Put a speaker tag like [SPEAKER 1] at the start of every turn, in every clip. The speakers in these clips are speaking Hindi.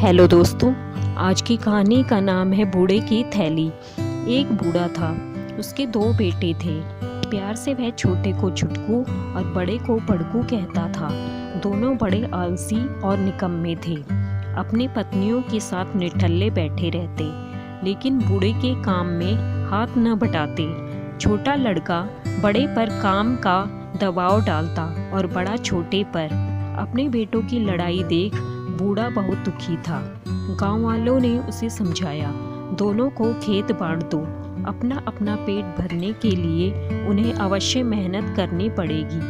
[SPEAKER 1] हेलो दोस्तों, आज की कहानी का नाम है बूढ़े की थैली। एक बूढ़ा था, उसके दो बेटे थे। प्यार से वह छोटे को छुटकू और बड़े को बड़कू कहता था। दोनों बड़े आलसी और निकम्मे थे, अपनी पत्नियों के साथ निठल्ले बैठे रहते, लेकिन बूढ़े के काम में हाथ न बटाते। छोटा लड़का बड़े पर काम का दबाव डालता और बड़ा छोटे पर। अपने बेटों की लड़ाई देख बूढ़ा बहुत दुखी था। गांव वालों ने उसे समझाया, दोनों को खेत बांट दो, अपना अपना पेट भरने के लिए उन्हें अवश्य मेहनत करनी पड़ेगी।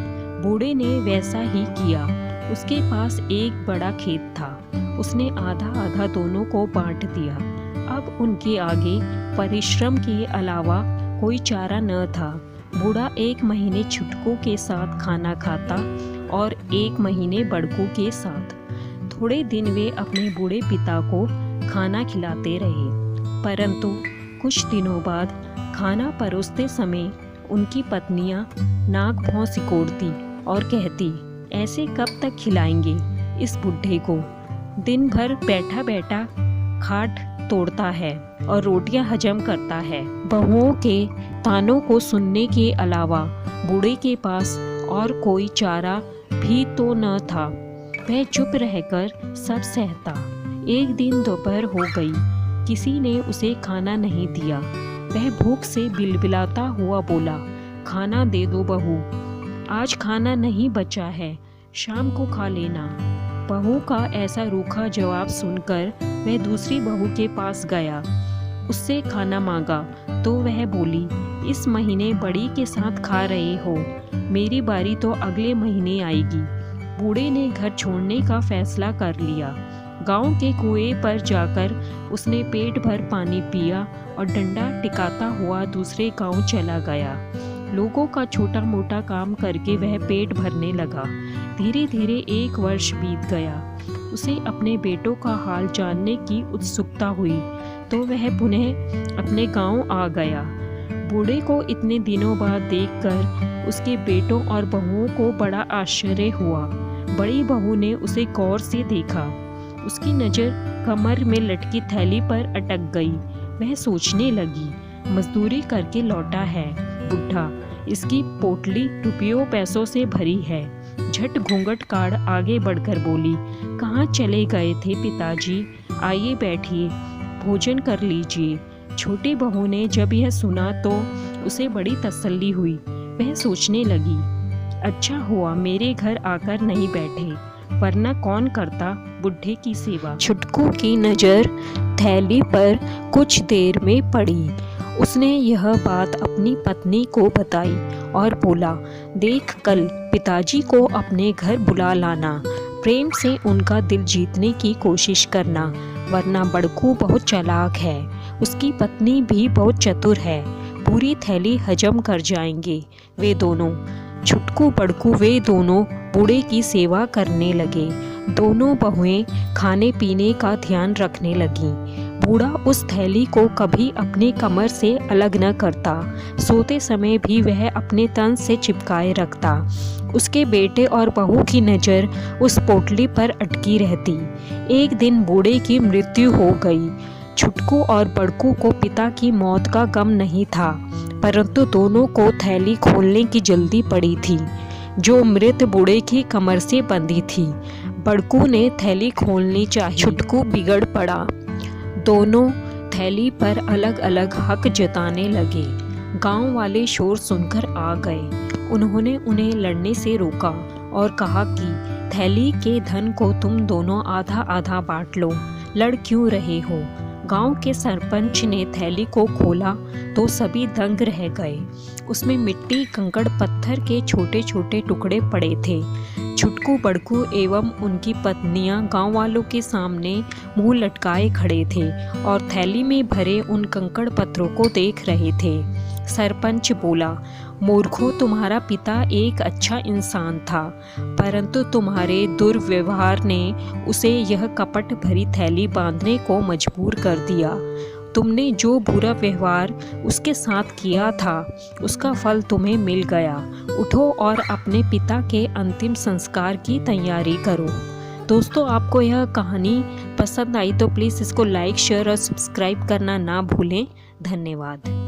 [SPEAKER 1] बूढ़े ने वैसा ही किया। उसके पास एक बड़ा खेत था, उसने आधा आधा दोनों को बांट दिया। अब उनके आगे परिश्रम के अलावा कोई चारा न था। बूढ़ा 1 महीने छुटकू के साथ खाना खाता और 1 महीने बड़कू के साथ। थोड़े दिन वे अपने बूढ़े पिता को खाना खिलाते रहे, परंतु कुछ दिनों बाद खाना परोसते समय उनकी पत्नियां नाक भौं सिकोड़ती और कहती, ऐसे कब तक खिलाएंगे इस बुढ़े को। दिन भर बैठा बैठा खाट तोड़ता है और रोटियां हजम करता है। बहुओं के तानों को सुनने के अलावा बूढ़े के पास और कोई चारा भी तो न था। वह चुप रहकर सब सहता। एक दिन दोपहर हो गई, किसी ने उसे खाना नहीं दिया। वह भूख से बिलबिलाता हुआ बोला, खाना दे दो बहू, आज खाना नहीं बचा है, शाम को खा लेना। बहू का ऐसा रूखा जवाब सुनकर वह दूसरी बहू के पास गया, उससे खाना मांगा तो वह बोली, इस महीने बड़ी के साथ खा रहे हो, मेरी बारी तो अगले महीने आएगी। बूढ़े ने घर छोड़ने का फैसला कर लिया। गांव के कुएं पर जाकर उसने पेट भर पानी पिया और डंडा टिकाता हुआ दूसरे गांव चला गया। लोगों का छोटा मोटा काम करके वह पेट भरने लगा। धीरे धीरे 1 वर्ष बीत गया। उसे अपने बेटों का हाल जानने की उत्सुकता हुई तो वह पुनः अपने गांव आ गया। बूढ़े को इतने दिनों बाद देखकर उसके बेटों और बहुओं को बड़ा आश्चर्य हुआ। बड़ी बहू ने उसे गौर से देखा। उसकी नज़र कमर में लटकी थैली पर अटक गई। वह सोचने लगी, मजदूरी करके लौटा है बुढ़ा, इसकी पोटली रुपयों पैसों से भरी है। झट घूंघट काढ़ आगे बढ़कर बोली, कहाँ चले गए थे पिताजी, आइए बैठिए, भोजन कर लीजिए। छोटी बहू ने जब यह सुना तो उसे बड़ी तसल्ली हुई। वह सोचने लगी, अच्छा हुआ मेरे घर आकर नहीं बैठे, वरना कौन करता बुढ़े की सेवा। छुटकू की नज़र थैली पर कुछ देर में पड़ी। उसने यह बात अपनी पत्नी को बताई और बोला, देख कल पिताजी को अपने घर बुला लाना, प्रेम से उनका दिल जीतने की कोशिश करना, वरना बड़कू बहुत चालाक है, उसकी पत्नी भी बहुत चतुर है, पूरी थैली हजम कर जाएंगे वे दोनों। छुटकू बड़कू वे दोनों बूढ़े की सेवा करने लगे। दोनों बहुएं खाने पीने का ध्यान रखने लगीं। बूढ़ा उस थैली को कभी अपनी कमर से अलग न करता। सोते समय भी वह अपने तन से चिपकाए रखता। उसके बेटे और बहू की नज़र उस पोटली पर अटकी रहती। एक दिन बूढ़े की मृत्यु हो गई। छुटकू और बड़कू को पिता की मौत का गम नहीं था, परंतु दोनों को थैली खोलने की जल्दी पड़ी थी, जो मृत बूढ़े की कमर से बंधी थी। बड़कू ने थैली खोलनी चाहिए, छुटकू बिगड़ पड़ा। दोनों थैली पर अलग अलग हक जताने लगे। गांव वाले शोर सुनकर आ गए। उन्होंने उन्हें लड़ने से रोका और कहा कि थैली के धन को तुम दोनों आधा आधा बांट लो, लड़ क्यों रहे हो। गांव के सरपंच ने थैली को खोला तो सभी दंग रह गए। उसमें मिट्टी, कंकड़, पत्थर के छोटे छोटे टुकड़े पड़े थे। छुटकू बड़कू एवं उनकी पत्नियां गांव वालों के सामने मुंह लटकाए खड़े थे और थैली में भरे उन कंकड़ पत्थरों को देख रहे थे। सरपंच बोला, मूर्खों, तुम्हारा पिता एक अच्छा इंसान था, परंतु तुम्हारे दुर्व्यवहार ने उसे यह कपट भरी थैली बांधने को मजबूर कर दिया। तुमने जो बुरा व्यवहार उसके साथ किया था, उसका फल तुम्हें मिल गया। उठो और अपने पिता के अंतिम संस्कार की तैयारी करो। दोस्तों, आपको यह कहानी पसंद आई तो प्लीज़ इसको लाइक, शेयर और सब्सक्राइब करना ना भूलें। धन्यवाद।